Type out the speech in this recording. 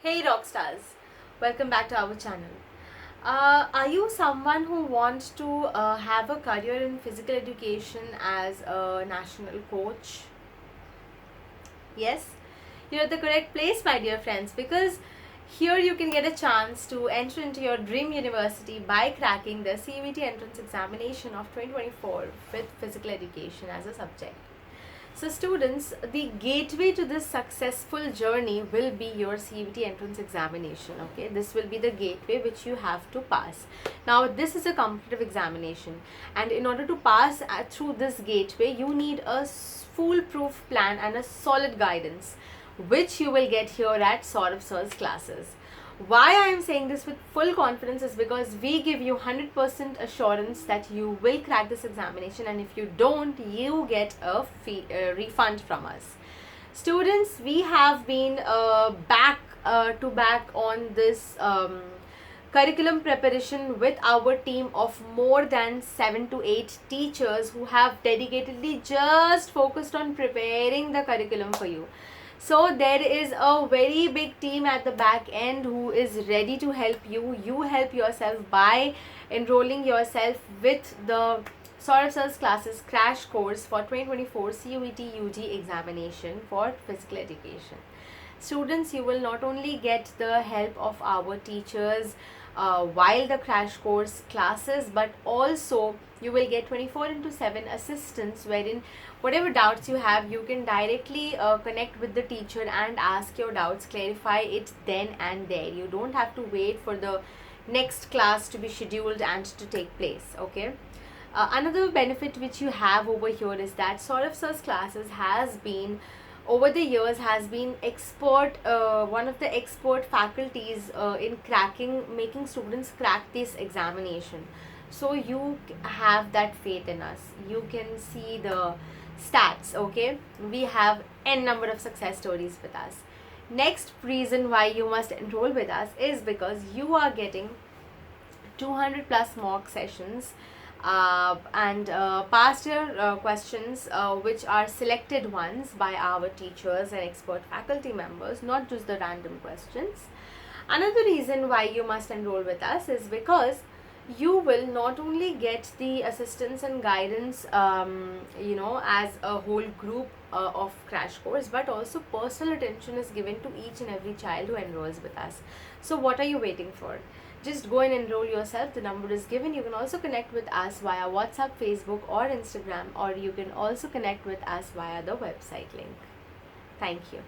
Hey rockstars, welcome back to our channel. Are you someone who wants to have a career in physical education as a national coach? Yes, you're at the correct place, my dear friends, because here you can get a chance to enter into your dream university by cracking the CUET entrance examination of 2024 with physical education as a subject. So students, the gateway to this successful journey will be your CUET entrance examination. Okay, this will be the gateway which you have to pass. Now this is a competitive examination, and in order to pass through this gateway, you need a foolproof plan and a solid guidance, which you will get here at Sourav sir's classes. Why I am saying this with full confidence is because we give you 100% assurance that you will crack this examination, and if you don't, you get a refund from us. Students, we have been back to back on this curriculum preparation with our team of more than 7 to 8 teachers who have dedicatedly just focused on preparing the curriculum for you. So there is a very big team at the back end who is ready to help you. You help yourself by enrolling yourself with the Sourav sir's classes crash course for 2024 CUET UG examination for physical education. Students, you will not only get the help of our teachers while the crash course classes, but also you will get 24/7 assistance, wherein whatever doubts you have, you can directly connect with the teacher and ask your doubts, clarify it then and there. You don't have to wait for the next class to be scheduled and to take place. Okay. Another benefit which you have over here is that Sourav sir's classes has been over the years has been one of the expert faculties in making students crack this examination. So you have that faith in us. You can see the stats. Okay, we have n number of success stories with us. Next reason why you must enroll with us is because you are getting 200 plus mock sessions and past year questions which are selected ones by our teachers and expert faculty members, not just the random questions. Another reason why you must enroll with us is because you will not only get the assistance and guidance as a whole group of crash course, but also personal attention is given to each and every child who enrolls with us. So what are you waiting for? Just go and enroll yourself. The number is given. You can also connect with us via WhatsApp, Facebook or Instagram, or you can also connect with us via the website link. Thank you.